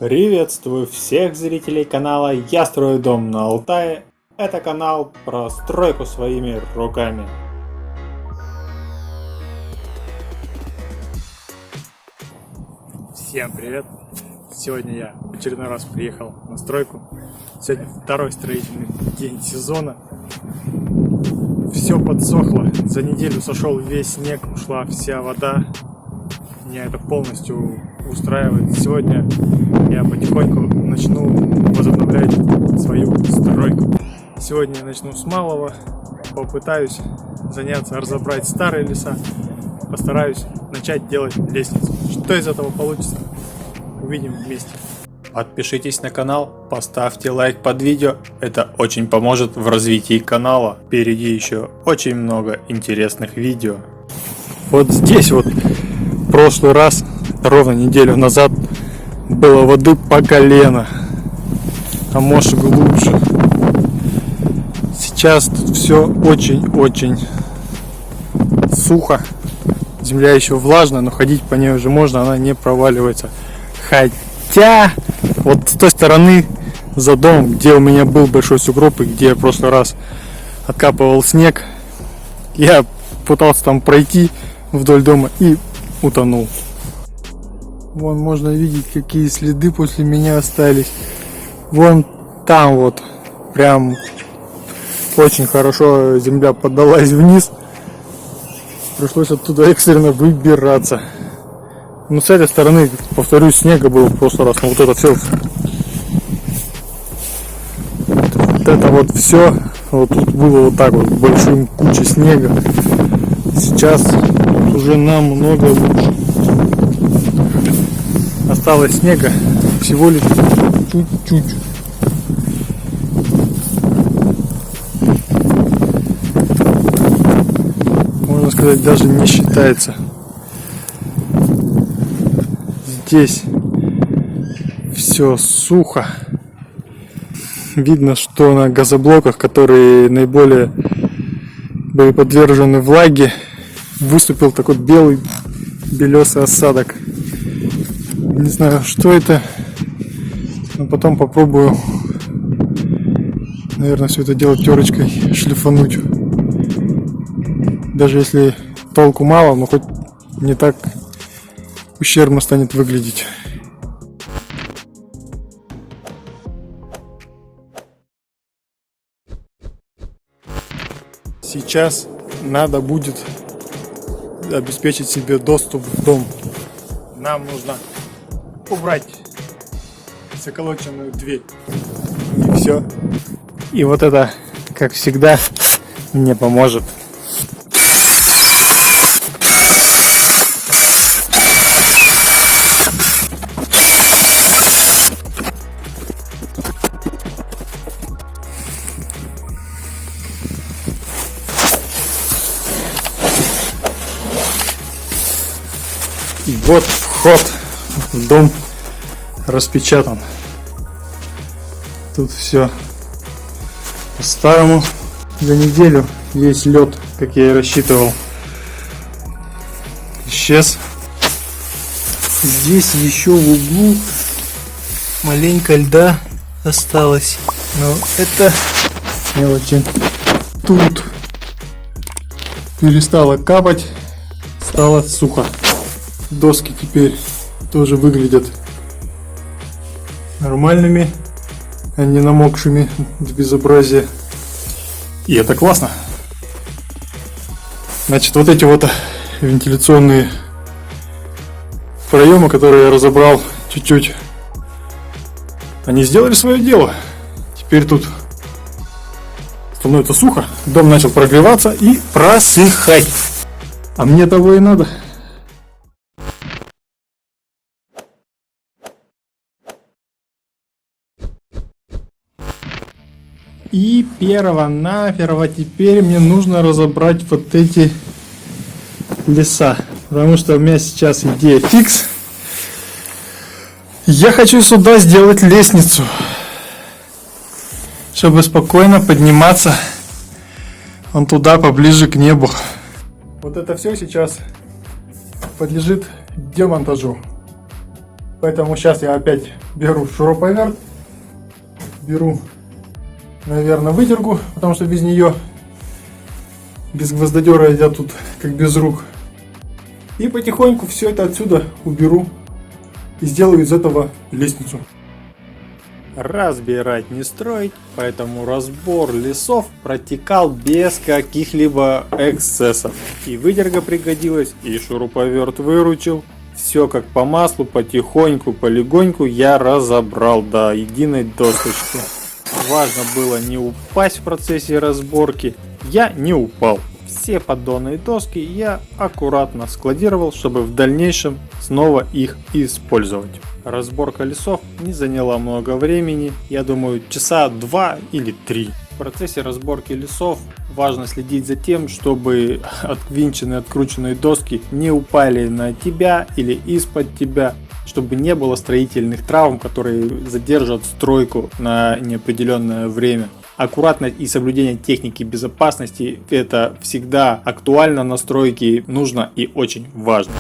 Приветствую всех зрителей канала «Я строю дом на Алтае». Это канал про стройку своими руками. Всем привет! Сегодня я в очередной раз приехал на стройку. Сегодня второй строительный день сезона. Все подсохло. За неделю сошел весь снег, ушла вся вода. Меня это полностью устраивает. Сегодня я потихоньку начну возобновлять свою стройку. Сегодня я начну с малого. Попытаюсь заняться, разобрать старые леса. Постараюсь начать делать лестницу. Что из этого получится, увидим вместе. Подпишитесь на канал, поставьте лайк под видео, это очень поможет в развитии канала. Впереди еще очень много интересных видео. Вот здесь вот в прошлый раз, ровно неделю назад, было воды по колено, а может глубже. Сейчас тут все очень-очень сухо. Земля еще влажная, но ходить по ней уже можно, она не проваливается. Хотя вот с той стороны за домом, где у меня был большой сугроб и где я в прошлый раз откапывал снег, я пытался там пройти вдоль дома и утонул. Вон можно видеть, какие следы после меня остались. Вон там вот прям очень хорошо земля поддалась вниз. Пришлось оттуда экстренно выбираться. Но с этой стороны, повторюсь, снега было в прошлый раз. Но вот это все. Вот это вот все. Вот тут было вот так вот большим кучей снега. Сейчас уже намного лучше. Осталось снега всего лишь чуть-чуть. Можно сказать, даже не считается. Здесь все сухо. Видно, что на газоблоках, которые наиболее были подвержены влаге, выступил такой белесый осадок. Не знаю, что это, но потом попробую, наверное, все это дело терочкой шлифануть. Даже если толку мало, но хоть не так ущербно станет выглядеть. Сейчас надо будет обеспечить себе доступ в дом. Нам нужно убрать заколоченную дверь. И все. И вот это, как всегда, мне поможет. И вот вход в дом распечатан. Тут все по-старому. За неделю весь лед, как я и рассчитывал, исчез. Здесь еще в углу маленько льда осталось, но это мелочи. Тут перестало капать, стало сухо. Доски теперь тоже выглядят нормальными, а не намокшими до безобразия. И это классно. Значит, вот эти вот вентиляционные проемы, которые я разобрал чуть-чуть, они сделали свое дело. Теперь тут становится сухо, дом начал прогреваться и просыхать. А мне того и надо. И перво-наперво теперь мне нужно разобрать вот эти леса. Потому что у меня сейчас идея фикс. Я хочу сюда сделать лестницу, чтобы спокойно подниматься вон туда, поближе к небу. Вот это все сейчас подлежит демонтажу. Поэтому сейчас я опять беру шуруповерт, беру, наверное, вытергу, потому что без нее, без гвоздодера я тут как без рук. И потихоньку все это отсюда уберу и сделаю из этого лестницу. Разбирать не строить, поэтому разбор лесов протекал без каких-либо эксцессов. И выдерга пригодилась, и шуруповерт выручил. Все как по маслу, потихоньку, полегоньку я разобрал до единой досточки. Важно было не упасть в процессе разборки. Я не упал. Все поддонные доски я аккуратно складировал, чтобы в дальнейшем снова их использовать. Разборка лесов не заняла много времени, я думаю, часа 2 или 3. В процессе разборки лесов важно следить за тем, чтобы отвинченные, открученные доски не упали на тебя или из-под тебя, чтобы не было строительных травм, которые задержат стройку на неопределенное время. Аккуратность и соблюдение техники безопасности — это всегда актуально на стройке, нужно и очень важно.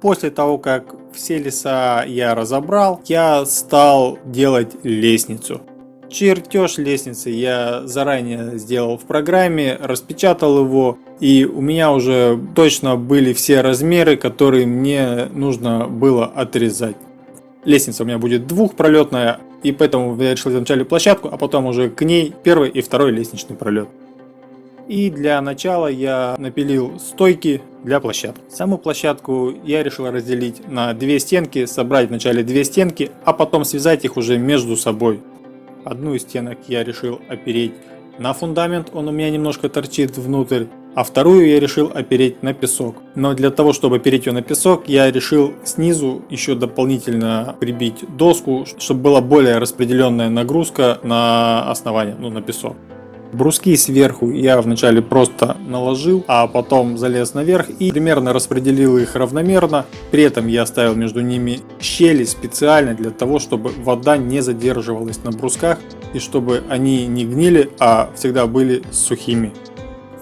После того, как все леса я разобрал, я стал делать лестницу. Чертеж лестницы я заранее сделал в программе, распечатал его, и у меня уже точно были все размеры, которые мне нужно было отрезать. Лестница у меня будет двухпролетная, и поэтому я решил вначале площадку, а потом уже к ней первый и второй лестничный пролет. И для начала я напилил стойки для площадки. Саму площадку я решил разделить на две стенки, собрать вначале две стенки, а потом связать их уже между собой. Одну из стенок я решил опереть на фундамент, он у меня немножко торчит внутрь, а вторую я решил опереть на песок. Но для того, чтобы опереть ее на песок, я решил снизу еще дополнительно прибить доску, чтобы была более распределенная нагрузка на основание, на песок. Бруски сверху я вначале просто наложил, а потом залез наверх и примерно распределил их равномерно. При этом я оставил между ними щели специально для того, чтобы вода не задерживалась на брусках и чтобы они не гнили, а всегда были сухими.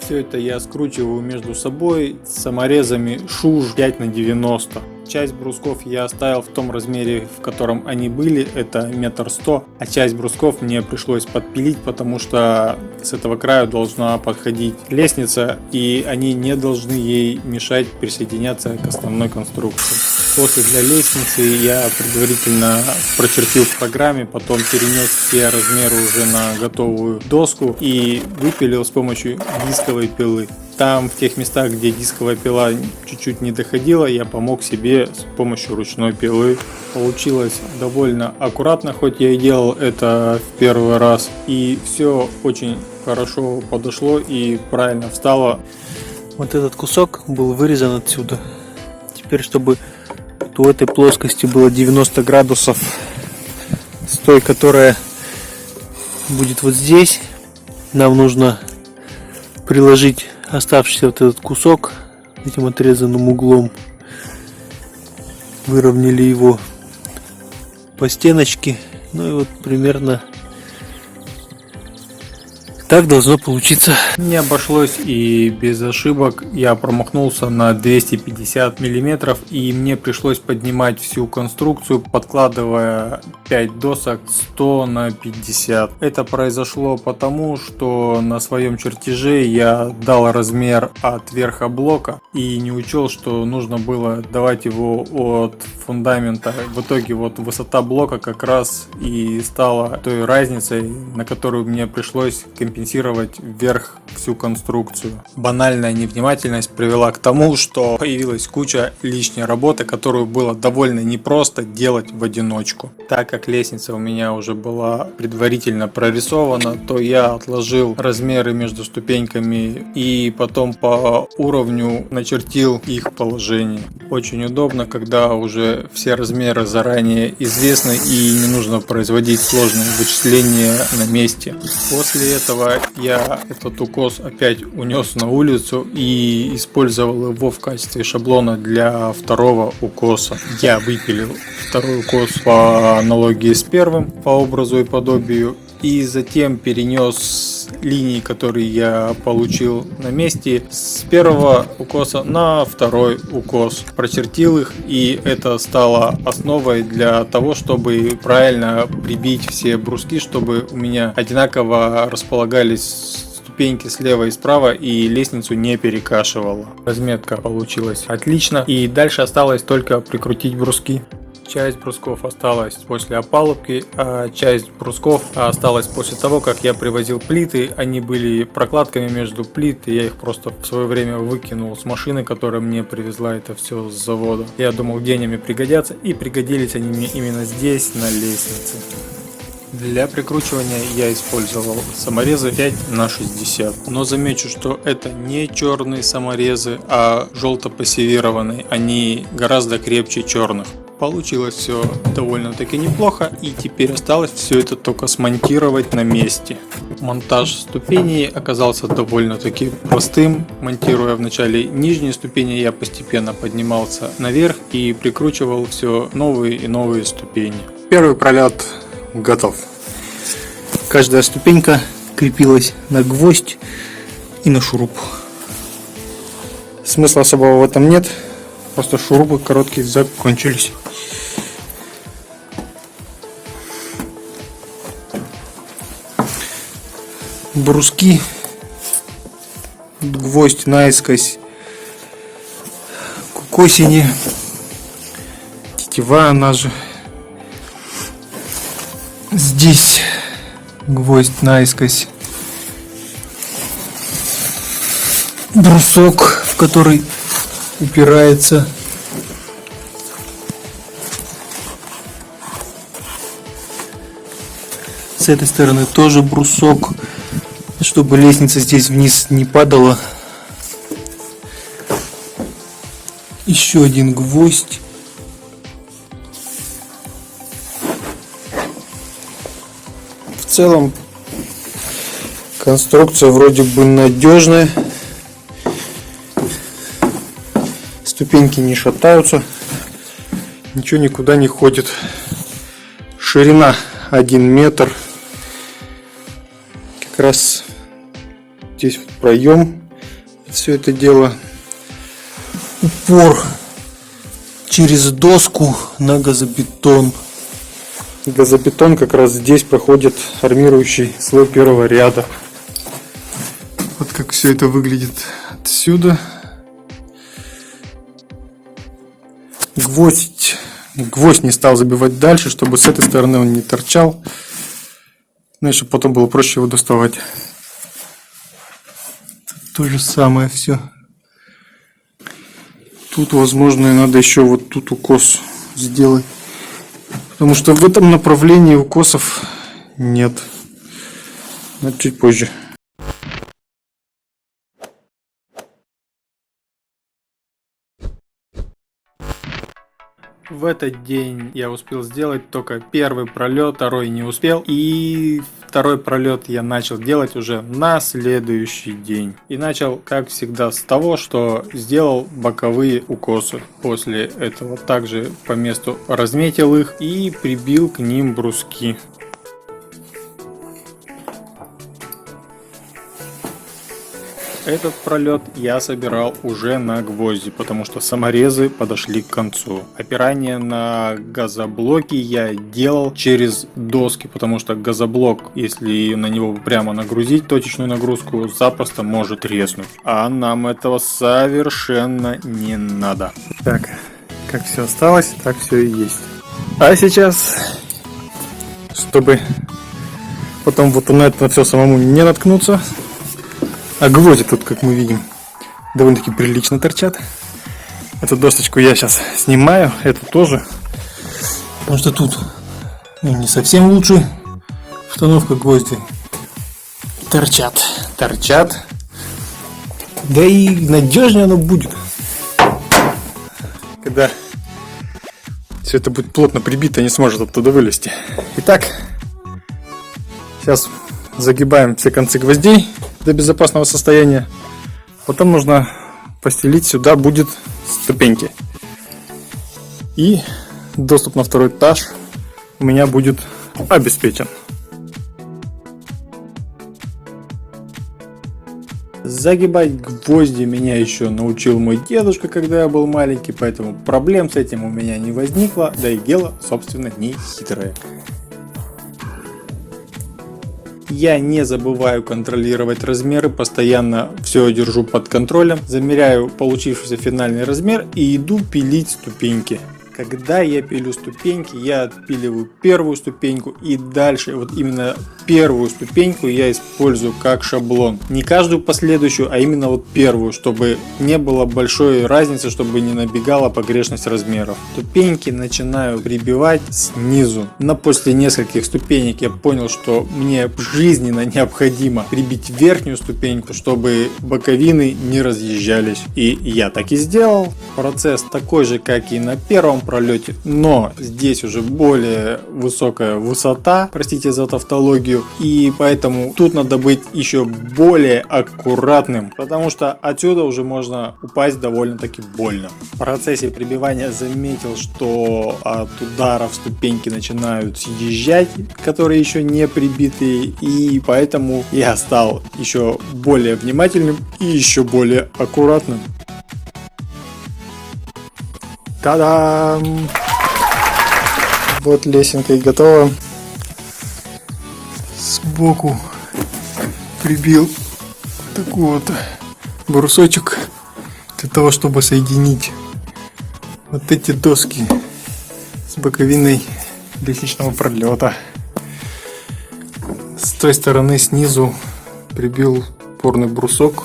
Все это я скручиваю между собой саморезами шуж 5х90. Часть брусков я оставил в том размере, в котором они были, это 1,1 м, а часть брусков мне пришлось подпилить, потому что с этого края должна подходить лестница, и они не должны ей мешать присоединяться к основной конструкции. После для лестницы я предварительно прочертил в программе, потом перенес все размеры уже на готовую доску и выпилил с помощью дисковой пилы. Там, в тех местах, где дисковая пила чуть-чуть не доходила, я помог себе с помощью ручной пилы. Получилось довольно аккуратно, хоть я и делал это в первый раз. И все очень хорошо подошло и правильно встало. Вот этот кусок был вырезан отсюда. Теперь, чтобы у этой плоскости было 90 градусов с той, которая будет вот здесь, нам нужно приложить оставшийся вот этот кусок этим отрезанным углом, выровняли его по стеночке, ну и вот примерно так должно получиться. Не обошлось и без ошибок. Я промахнулся на 250 мм, и мне пришлось поднимать всю конструкцию, подкладывая 5 досок 100 на 50. Это произошло потому, что на своем чертеже я дал размер от верха блока и не учел, что нужно было давать его от фундамента. В итоге вот высота блока как раз и стала той разницей, на которую мне пришлось компенсировать вверх всю конструкцию. Банальная невнимательность привела к тому, что появилась куча лишней работы, которую было довольно непросто делать в одиночку. Так как лестница у меня уже была предварительно прорисована, то я отложил размеры между ступеньками и потом по уровню начертил их положение. Очень удобно, когда уже все размеры заранее известны и не нужно производить сложные вычисления на месте. После этого я этот укос опять унес на улицу и использовал его в качестве шаблона для второго укоса. Я выпилил второй укос по аналогии с первым, по образу и подобию, и затем перенес линии, которые я получил на месте, с первого укоса на второй укос. Прочертил их, и это стало основой для того, чтобы правильно прибить все бруски, чтобы у меня одинаково располагались ступеньки слева и справа, и лестницу не перекашивала. Разметка получилась отлично, и дальше осталось только прикрутить бруски. Часть брусков осталась после опалубки, а часть брусков осталась после того, как я привозил плиты. Они были прокладками между плит, и я их просто в свое время выкинул с машины, которая мне привезла это все с завода. Я думал, где они мне пригодятся, и пригодились они мне именно здесь, на лестнице. Для прикручивания я использовал саморезы 5х60. Но замечу, что это не черные саморезы, а желто-пассивированные. Они гораздо крепче черных. Получилось все довольно-таки неплохо, и теперь осталось все это только смонтировать на месте. Монтаж ступеней оказался довольно-таки простым. Монтируя вначале нижние ступени, я постепенно поднимался наверх и прикручивал все новые и новые ступени. Первый пролет готов. Каждая ступенька крепилась на гвоздь и на шуруп. Смысла особого в этом нет. Просто шурупы короткие закончились. Бруски, гвоздь наискось к осени, Тетива она же. здесь гвоздь наискось, брусок, в который упирается с этой стороны тоже брусок, чтобы лестница здесь вниз не падала. Еще один гвоздь. В целом конструкция вроде бы надежная. Ступеньки не шатаются. Ничего никуда не ходит. Ширина 1 метр. Как раз здесь вот проем. Все это дело. Упор через доску на газобетон. Газобетон как раз здесь проходит армирующий слой первого ряда. Вот как все это выглядит отсюда. Гвоздь не стал забивать дальше, чтобы с этой стороны он не торчал. Ну и чтобы потом было проще его доставать. То же самое все. Тут, возможно, и надо еще вот тут укос сделать. Потому что в этом направлении укосов нет. Но чуть позже. В этот день я успел сделать только первый пролет, второй не успел. И второй пролет я начал делать уже на следующий день. И начал, как всегда, с того, что сделал боковые укосы. После этого также по месту разметил их и прибил к ним бруски. Этот пролет я собирал уже на гвозди, потому что саморезы подошли к концу. Опирание на газоблоки я делал через доски, потому что газоблок, если на него прямо нагрузить точечную нагрузку, запросто может треснуть. А нам этого совершенно не надо. Так, как все осталось, так все и есть. А сейчас, чтобы потом вот на это все самому не наткнуться, а гвозди тут, как мы видим, довольно-таки прилично торчат. Эту досточку я сейчас снимаю, эту тоже. Потому что тут не совсем лучше установка гвозди. Торчат. Да и надежнее оно будет. Когда все это будет плотно прибито, не сможет оттуда вылезти. Итак, сейчас загибаем все концы гвоздей до безопасного состояния. Потом нужно постелить сюда будет ступеньки. И доступ на второй этаж у меня будет обеспечен. Загибать гвозди меня еще научил мой дедушка, когда я был маленький, поэтому проблем с этим у меня не возникло, да и дело, собственно, не хитрое. Я не забываю контролировать размеры, постоянно все держу под контролем, замеряю получившийся финальный размер и иду пилить ступеньки. Когда я пилю ступеньки, я отпиливаю первую ступеньку и дальше вот именно первую ступеньку я использую как шаблон. Не каждую последующую, а именно вот первую, чтобы не было большой разницы, чтобы не набегала погрешность размеров. Ступеньки начинаю прибивать снизу. Но после нескольких ступенек я понял, что мне жизненно необходимо прибить верхнюю ступеньку, чтобы боковины не разъезжались. И я так и сделал. Процесс такой же, как и на первом пролете, но здесь уже более высокая высота, простите за тавтологию, и поэтому тут надо быть еще более аккуратным, потому что отсюда уже можно упасть довольно-таки больно. В процессе прибивания заметил, что от ударов ступеньки начинают съезжать, которые еще не прибитые, и поэтому я стал еще более внимательным и еще более аккуратным. Та-дам! Вот лесенка и готова. Сбоку прибил такой вот брусочек для того, чтобы соединить вот эти доски с боковиной лестничного пролета. С той стороны снизу прибил опорный брусок.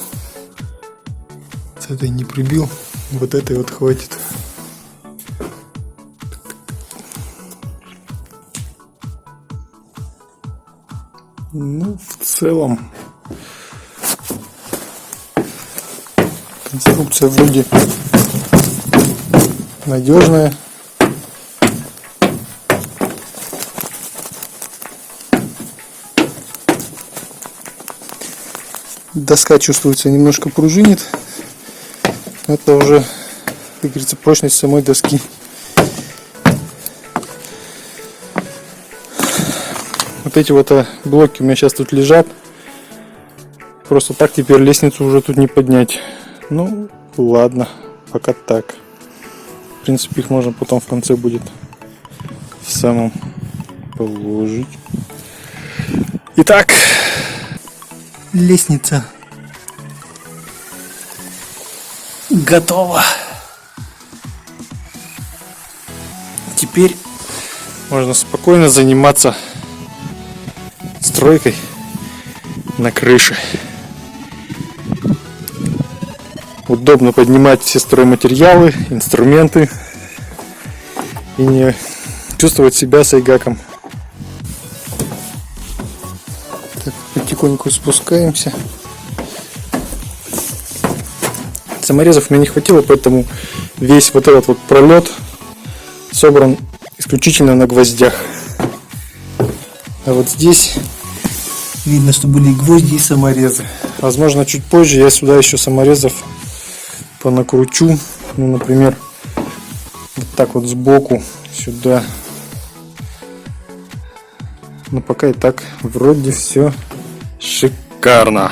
С этой не прибил, вот этой вот хватит. Ну, в целом конструкция вроде надежная. Доска чувствуется немножко пружинит. Это уже, как говорится, прочность самой доски. Вот эти вот блоки у меня сейчас тут лежат. Просто так теперь лестницу уже тут не поднять. Ну, ладно, пока так. В принципе, их можно потом в конце будет в самом положить. Итак, лестница готова. Теперь можно спокойно заниматься стройкой на крыше. Удобно поднимать все стройматериалы, инструменты и не чувствовать себя сайгаком. Так, потихоньку спускаемся. Саморезов мне не хватило, поэтому весь вот этот вот пролет собран исключительно на гвоздях. А вот здесь видно, что были гвозди и саморезы. Возможно, чуть позже я сюда еще саморезов понакручу. Ну, например, вот так вот сбоку сюда. Но пока и так вроде все шикарно.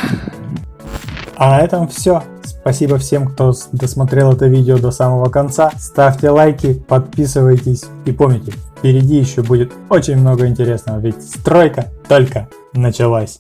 А на этом все. Спасибо всем, кто досмотрел это видео до самого конца. Ставьте лайки, подписывайтесь и помните, впереди еще будет очень много интересного, ведь стройка только началась.